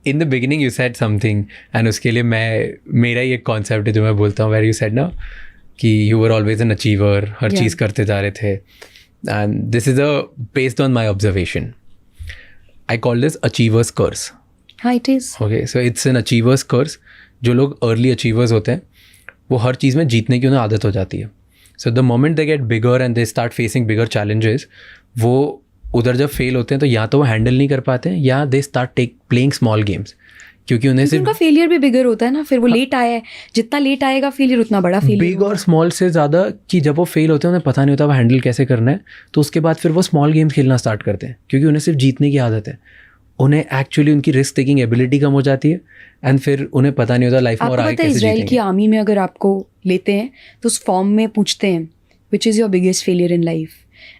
In the beginning you said something, and उसके लिए मेरा ही एक कॉन्सेप्ट है जो मैं बोलता हूँ, वेर यू सेड ना कि you were always an achiever, हर चीज़ करते जा रहे थे, and this is based on my observation. I call this achievers curse. हाँ, it is. Okay, so it's an achievers curse. जो लोग अर्ली अचीवर्स होते हैं वो हर चीज़ में जीतने की उन्हें आदत हो जाती है. So the moment they get bigger and they start facing bigger challenges, वो उधर जब फेल होते हैं तो या तो वो हैंडल नहीं कर पाते हैं या they start playing small games, क्योंकि उन्हें सिर्फ उनका फेलियर भी बिगर होता है ना. फिर वो लेट आया है, जितना लेट आएगा फेलियर उतना बड़ा फेलियर. बिग और स्मॉल से ज़्यादा कि जब वो फेल होते हैं उन्हें पता नहीं होता वो हैंडल कैसे करना है, तो उसके बाद फिर वो स्मॉल गेम्स खेलना स्टार्ट करते हैं, क्योंकि उन्हें सिर्फ जीतने की आदत है. उन्हें एक्चुअली उनकी रिस्क टेकिंग एबिलिटी कम हो जाती है, एंड फिर उन्हें पता नहीं होता लाइफ में और आगे कैसे जीतेंगे. इजराइल की आर्मी में अगर आपको लेते हैं तो उस फॉर्म में पूछते हैं which is your biggest failure in life,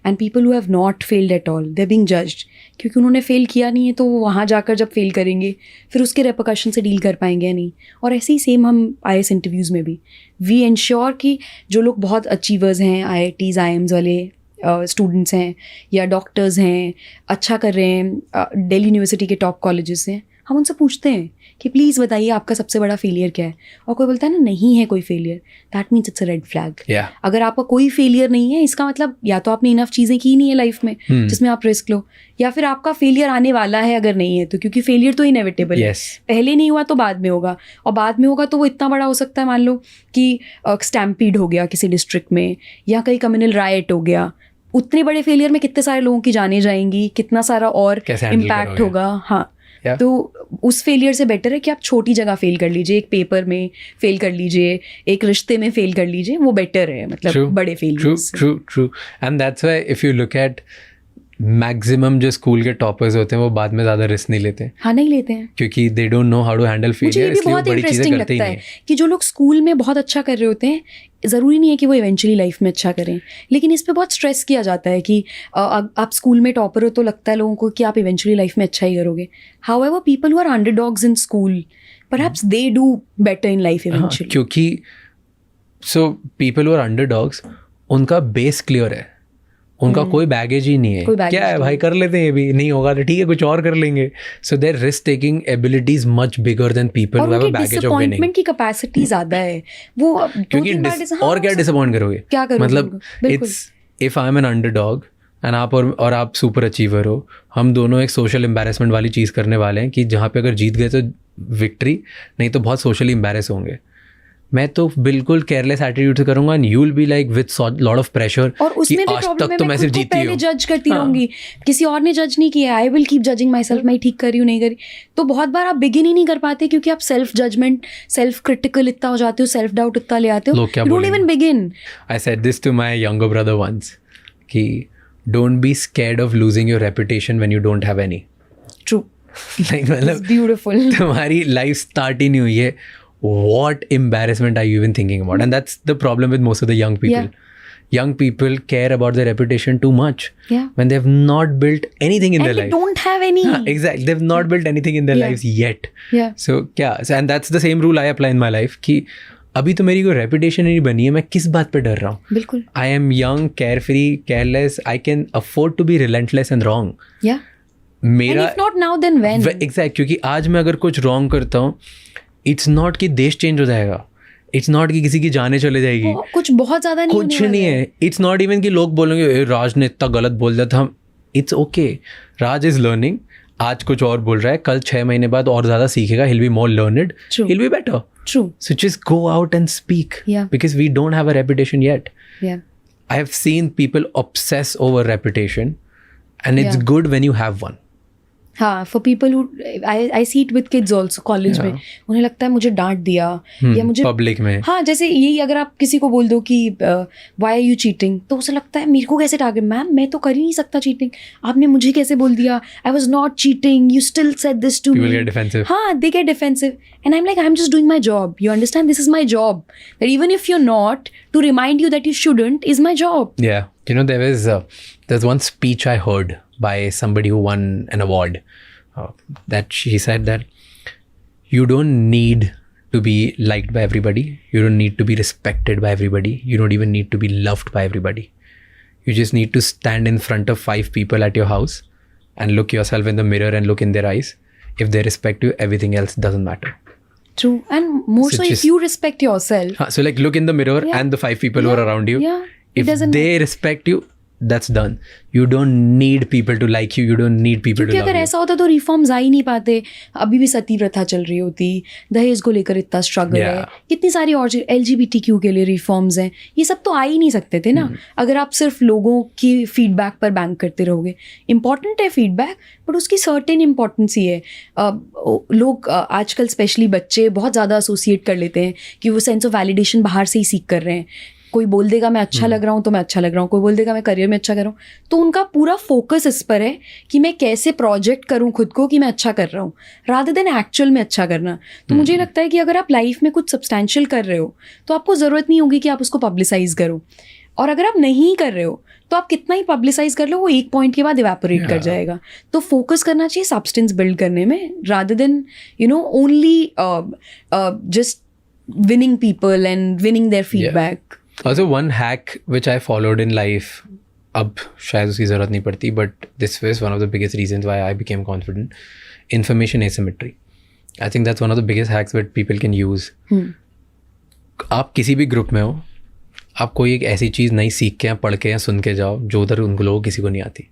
and people who have not failed at all they are being judged, क्योंकि उन्होंने फेल किया नहीं है तो वो वहाँ जाकर जब फेल करेंगे फिर उसके रेपरकशन से डील कर पाएंगे या नहीं. और ऐसे ही सेम हम IAS इंटरव्यूज़ में भी वी इंश्योर कि जो लोग बहुत अचीवर्स हैं, IITs IIMs वाले स्टूडेंट्स हैं या डॉक्टर्स हैं, अच्छा कर रहे हैं, दिल्ली यूनिवर्सिटी के टॉप कॉलेजेस हैं, हम उनसे पूछते हैं कि प्लीज़ बताइए आपका सबसे बड़ा फेलियर क्या है. और कोई बोलता है ना नहीं है कोई failure, that means it's a red flag. अगर आपका कोई फेलियर नहीं है इसका मतलब या तो आपने इनफ चीज़ें की नहीं है लाइफ में जिसमें आप रिस्क लो, या फिर आपका फेलियर आने वाला है अगर नहीं है तो, क्योंकि फेलियर तो इनएविटेबल है. पहले नहीं हुआ तो बाद में होगा, और बाद में होगा तो वो इतना बड़ा हो सकता है, मान लो कि स्टैम्पीड हो गया किसी डिस्ट्रिक्ट में या कहीं कम्युनल राइट हो गया. उतने बड़े फेलियर में कितने सारे लोगों की जानें जाएंगी, कितना सारा और इम्पैक्ट होगा. हाँ, तो उस फेलियर से बेटर है कि आप छोटी जगह फेल कर लीजिए, एक पेपर में फेल कर लीजिए, एक रिश्ते में फेल कर लीजिए, वो बेटर है मतलब बड़े फेलियर से. True. And that's why if you look at maximum जो स्कूल के टॉपर्स होते हैं वो बाद में ज़्यादा रिस्क नहीं लेते. हाँ, नहीं लेते हैं, क्योंकि they don't know how to handle failure. इसलिए बहुत इंटरेस्टिंग लगता है कि जो लोग स्कूल में बहुत अच्छा कर रहे होते हैं, ज़रूरी नहीं है कि वो इवेंचुअली लाइफ में अच्छा करें, लेकिन इस पे बहुत स्ट्रेस किया जाता है कि आप स्कूल में टॉपर हो तो लगता है लोगों को कि आप इवेंचुअली लाइफ में अच्छा ही करोगे. However people who are underdogs in school perhaps they do better in life eventually. क्योंकि so people who are underdogs, उनका बेस क्लियर है, उनका कोई बैगेज ही नहीं है. क्या है भाई, कर लेते हैं, ये भी नहीं होगा तो ठीक है कुछ और कर लेंगे. So their risk taking ability is much bigger than people who have a baggage of winning. की कैपेसिटी ज्यादा है वो, क्योंकि और क्या डिसअपॉइंट करोगे, क्या करोगे. मतलब it's if I am an underdog and आप और आप सुपर अचीवर हो, हम दोनों एक सोशल एम्बैरेसमेंट वाली चीज़ करने वाले हैं कि जहाँ पे अगर जीत गए तो विक्ट्री, नहीं तो बहुत सोशली एम्बैरेस होंगे. मैं तो बिल्कुल केयरलेस एटीट्यूड से करूंगा and you will be like with lot of pressure. और उसमें भी प्रॉब्लम है, मैं खुद को पहले जज करती रहूंगी, किसी और ने जज नहीं किया, I will keep judging my self, मैं ठीक कर रही हूँ नहीं करी. तो बहुत बार आप बिगिन ही नहीं कर पाते क्योंकि आप सेल्फ जजमेंट, सेल्फ क्रिटिकल इतना हो जाते हो, सेल्फ डाउट इतना ले आते हो, you don't even begin. I said this to my younger brother once कि don't be scared of losing your reputation when you don't have any. True. मतलब ब्यूटीफुल. तुम्हारी लाइफ स्टार्ट ही नहीं हुई है, what embarrassment are you even thinking about? And that's the problem with most of the young people. Young people care about their reputation too much when they have not built anything in their life. And they don't have any. Exactly. They've not built anything in their lives yet. So and that's the same rule I apply in my life कि अभी तो मेरी कोई reputation नहीं बनी है, मैं किस बात पे डर रहा हूँ. बिल्कुल. I am young, carefree, careless. I can afford to be relentless and wrong. मेरा And if not now then when? Exactly. क्योंकि आज मैं अगर कुछ wrong करता हूँ, इट्स नॉट कि देश चेंज हो जाएगा, इट्स नॉट कि किसी की जाने चले जाएगी, कुछ बहुत ज़्यादा नहीं, कुछ नहीं है. इट्स नॉट इवन कि लोग बोलेंगे राज ने इतना गलत बोल दिया था. It's okay, Raj is learning. आज कुछ और बोल रहा है, कल 6 महीने बाद और ज़्यादा सीखेगा, हिल be more learned, hill be better. True. So just go out and speak. Because we don't have a reputation yet. I have seen people obsess over reputation and it's good when you have one. हाँ, for people who I see it with kids also college में, उन्हें लगता है मुझे डांट दिया या मुझे पब्लिक में. हाँ, जैसे यही अगर आप किसी को बोल दो कि व्हाई आर यू चीटिंग, तो उसे लगता है मेरे को कैसे टारगेट, मैम मैं तो कर ही नहीं सकता चीटिंग, आपने मुझे कैसे बोल दिया, I was not cheating, you still said this to me. हाँ, they get defensive and I am like I am just doing my job, you understand, this is my job, that even if you are not, to remind you that you shouldn't is my job. Yeah, you know there's one speech I heard by somebody who won an award. That she said that you don't need to be liked by everybody, you don't need to be respected by everybody, you don't even need to be loved by everybody. You just need to stand in front of 5 people at your house and look yourself in the mirror and look in their eyes. if they respect you, everything else doesn't matter. True. And more So so if just- you respect yourself. So like look in the mirror Yeah. and the 5 people who are around you. Yeah. It If doesn't they respect you, that's done. You don't need people to like you. You don't need people क्योंकि to अगर love you. ऐसा होता तो reforms आ ही नहीं पाते. अभी भी सती प्रथा चल रही होती, दहेज को लेकर इतना स्ट्रगल है, Yeah. कितनी सारी और LGBTQ के लिए रिफॉर्म्स हैं, ये सब तो आ ही नहीं सकते थे ना अगर आप सिर्फ लोगों की फीडबैक पर बैंक करते रहोगे. इंपॉर्टेंट है फीडबैक, बट उसकी सर्टेन इंपॉर्टेंस ही है. लोग आजकल स्पेशली बच्चे बहुत ज़्यादा एसोसिएट कर लेते हैं कि वो सेंस ऑफ वैलिडेशन बाहर से ही सीख कर रहे हैं. कोई बोल देगा मैं अच्छा लग रहा हूँ तो मैं अच्छा लग रहा हूँ, कोई बोल देगा मैं करियर में अच्छा कर रहा हूँ, तो उनका पूरा फोकस इस पर है कि मैं कैसे प्रोजेक्ट करूँ खुद को कि मैं अच्छा कर रहा हूँ, रादर देन एक्चुअल में अच्छा करना. तो मुझे लगता है कि अगर आप लाइफ में कुछ सब्सटैंशियल कर रहे हो तो आपको ज़रूरत नहीं होगी कि आप उसको पब्लिसाइज करो, और अगर आप नहीं कर रहे हो तो आप कितना ही पब्लिसाइज कर लो वो एक पॉइंट के बाद इवेपोरेट कर जाएगा. तो फोकस करना चाहिए सब्सटेंस बिल्ड करने में, rather than only just winning people and winning their feedback. Also one hack which I followed in life, अब शायद उसकी ज़रूरत नहीं पड़ती, but this was one of the biggest reasons why I became confident. Information asymmetry. I think that's one of the biggest hacks that people can use. आप किसी भी group में हो, आप कोई एक ऐसी चीज़ नहीं सीख के या पढ़ के या सुन के जाओ जो उधर उन लोगों किसी को नहीं आती.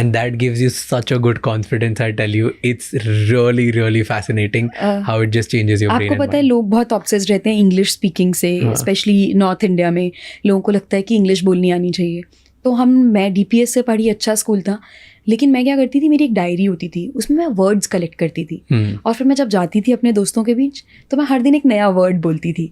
And that gives you such a good confidence, I tell you. It's really, really fascinating how it just changes your brain आपको and पता है mind. लोग बहुत ऑब्सेस्ड रहते हैं इंग्लिश स्पीकिंग से, स्पेशली नॉर्थ इंडिया में लोगों को लगता है कि इंग्लिश बोलनी आनी चाहिए. तो मैं DPS से पढ़ी, अच्छा स्कूल था, लेकिन मैं क्या करती थी, मेरी एक डायरी होती थी, उसमें मैं वर्ड्स कलेक्ट करती थी, और फिर मैं जब जाती थी अपने दोस्तों के बीच तो मैं हर दिन एक नया वर्ड बोलती थी.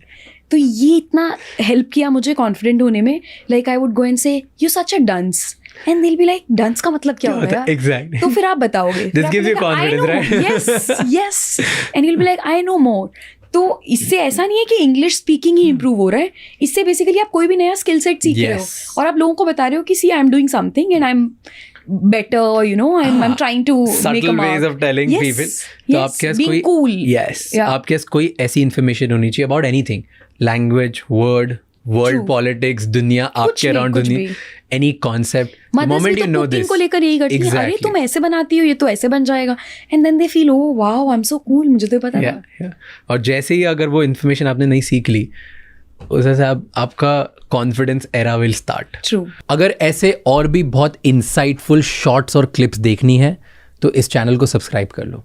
तो ये इतना हेल्प किया मुझे कॉन्फिडेंट होने में. Like I would go and say you such a dunce, and they will be like dunce का मतलब क्या होता है? Exactly. तो फिर आप बताओगे. This gives you confidence, right? Yes. And you'll be like, I know more. तो इससे ऐसा नहीं है कि इंग्लिश स्पीकिंग ही इंप्रूव हो रहा है, इससे बेसिकली आप कोई भी नया स्किल सेट सीख रहे हो Yes. और आप लोगों को बता रहे हो कि see I am doing something and I am better, I'm trying to make a Subtle mark. ways of telling Yes, people. yes, तो आपके पास being कोई cool. Yes. Yeah. आपके पास कोई ऐसी इन्फॉर्मेशन होनी चाहिए about anything, language, word, world True. politics, दुनिया आपके भी, अराउंड कुछ दुनिया, भी. any concept. The mothers moment भी you तो know कुकिंग this. को लेकर यही करती है, अरे तुम ऐसे बनाती हो, ये तो ऐसे बन जाएगा, and then they feel oh wow I am so cool, मुझे तो पता Yeah, था. yeah. और जैसे ही अगर वो इन्फॉर्मेशन आपने नहीं सीख ली, उस से आपका confidence era will start. True. अगर ऐसे और भी बहुत इंसाइटफुल शॉर्ट्स और क्लिप्स देखनी है तो इस चैनल को सब्सक्राइब कर लो.